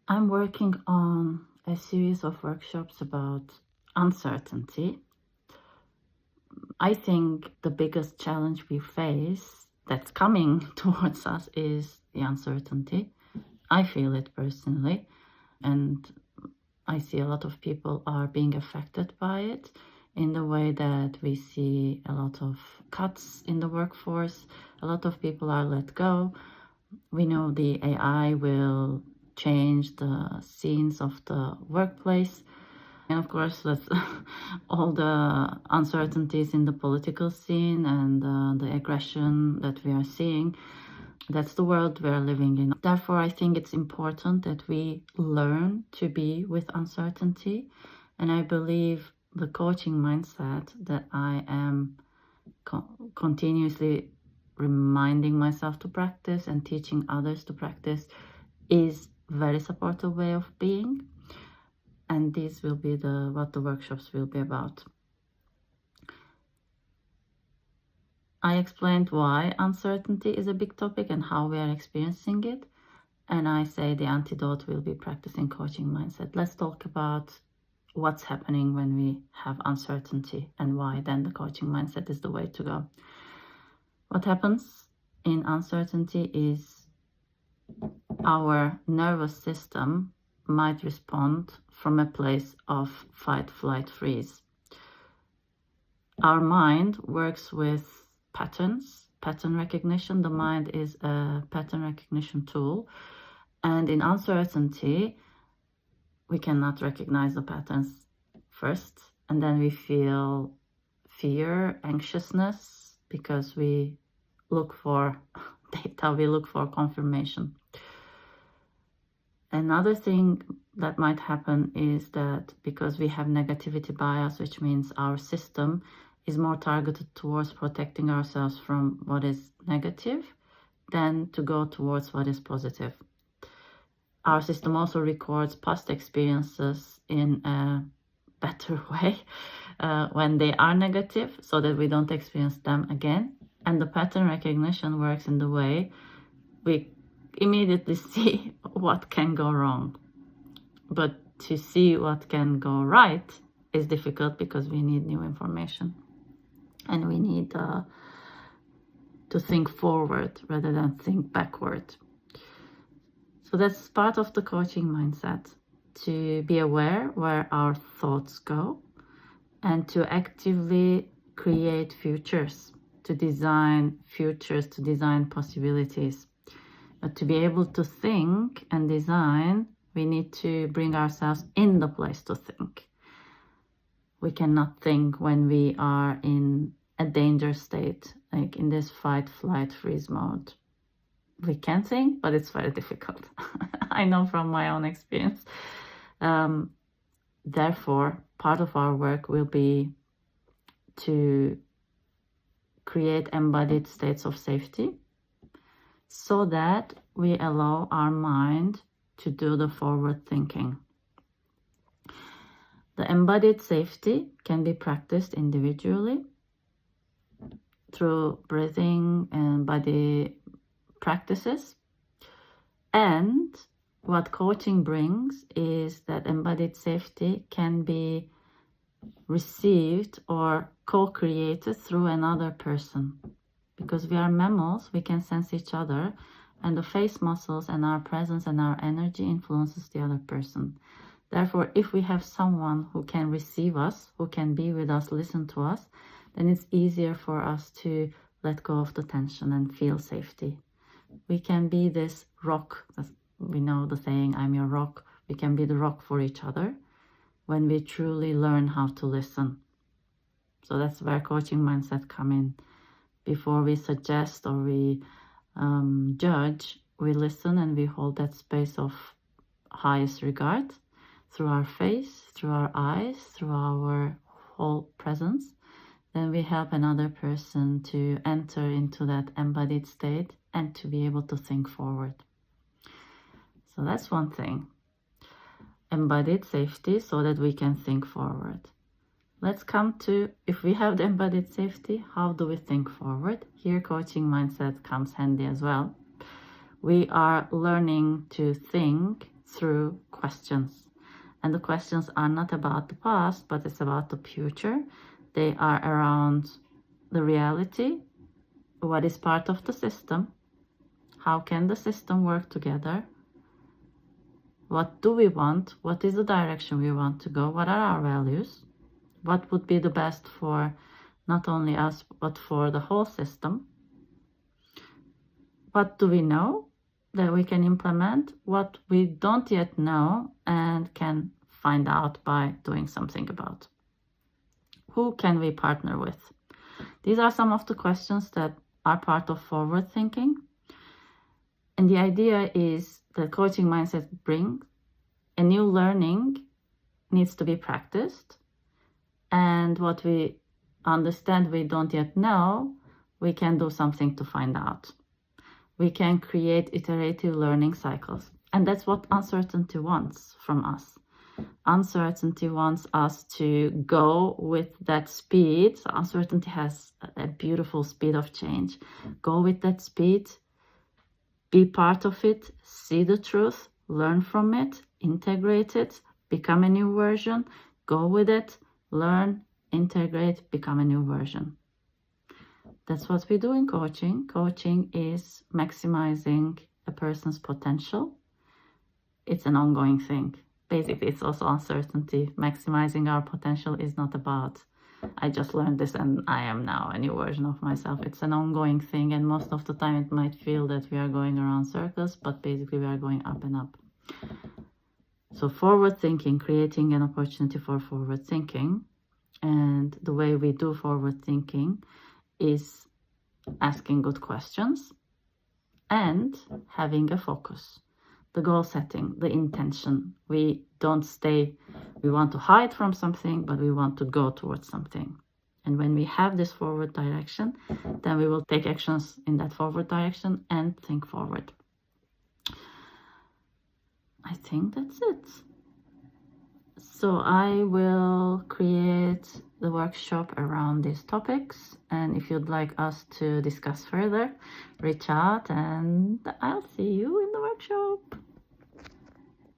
I'm working on a series of workshops about uncertainty. I think the biggest challenge we face that's coming towards us is the uncertainty. I feel it personally, and I see a lot of people are being affected by it in the way that we see a lot of cuts in the workforce. A lot of people are let go. We know the AI will change the scenes of the workplace. And of course, that's all the uncertainties in the political scene and the aggression that we are seeing. That's the world we're living in. Therefore, I think it's important that we learn to be with uncertainty. And I believe the coaching mindset that I am continuously reminding myself to practice and teaching others to practice is a very supportive way of being. And this will be what the workshops will be about. I explained why uncertainty is a big topic and how we are experiencing it. And I say the antidote will be practicing coaching mindset. Let's talk about what's happening when we have uncertainty and why then the coaching mindset is the way to go. What happens in uncertainty is our nervous system might respond from a place of fight, flight, freeze. Our mind works with patterns, pattern recognition. The mind is a pattern recognition tool. And in uncertainty, we cannot recognize the patterns first. And then we feel fear, anxiousness, because we look for data, we look for confirmation. Another thing that might happen is that because we have negativity bias, which means our system is more targeted towards protecting ourselves from what is negative than to go towards what is positive. Our system also records past experiences in a better way when they are negative so that we don't experience them again. And the pattern recognition works in the way we immediately see what can go wrong. But to see what can go right is difficult because we need new information. And we need to think forward rather than think backward. So that's part of the coaching mindset, to be aware where our thoughts go and to actively create futures, to design futures, to design possibilities. But to be able to think and design, we need to bring ourselves in the place to think. We cannot think when we are in a danger state, like in this fight, flight, freeze mode. We can think, but it's very difficult. I know from my own experience. Therefore, part of our work will be to create embodied states of safety so that we allow our mind to do the forward thinking. The embodied safety can be practiced individually through breathing and body practices. And what coaching brings is that embodied safety can be received or co-created through another person. Because we are mammals, we can sense each other, and the face muscles and our presence and our energy influences the other person. Therefore, if we have someone who can receive us, who can be with us, listen to us, then it's easier for us to let go of the tension and feel safety. We can be this rock. We know the saying, I'm your rock. We can be the rock for each other when we truly learn how to listen. So that's where coaching mindset come in. Before we suggest or we judge, we listen and we hold that space of highest regard through our face, through our eyes, through our whole presence. Then we help another person to enter into that embodied state and to be able to think forward. So that's one thing. Embodied safety so that we can think forward. Let's come to, if we have the embodied safety, how do we think forward? Here coaching mindset comes handy as well. We are learning to think through questions. And the questions are not about the past, but it's about the future. They are around the reality, what is part of the system, how can the system work together, what do we want, what is the direction we want to go, what are our values, what would be the best for not only us, but for the whole system. What do we know that we can implement, what we don't yet know and can find out by doing something about. Who can we partner with? These are some of the questions that are part of forward thinking. And the idea is that coaching mindset brings a new learning needs to be practiced. And what we understand we don't yet know, we can do something to find out. We can create iterative learning cycles. And that's what uncertainty wants from us. Uncertainty wants us to go with that speed. So uncertainty has a beautiful speed of change. Go with that speed, be part of it, see the truth, learn from it, integrate it, become a new version, go with it, learn, integrate, become a new version. That's what we do in coaching. Coaching is maximizing a person's potential. It's an ongoing thing. Basically, it's also uncertainty. Maximizing our potential is not about, I just learned this and I am now a new version of myself. It's an ongoing thing, and most of the time it might feel that we are going around circles, but basically we are going up and up. So forward thinking, creating an opportunity for forward thinking. And the way we do forward thinking is asking good questions and having a focus. The goal setting, the intention. We don't stay, we want to hide from something, but we want to go towards something. And when we have this forward direction, then we will take actions in that forward direction and think forward. I think that's it. So I will create the workshop around these topics. And if you'd like us to discuss further, reach out and I'll see you in the workshop.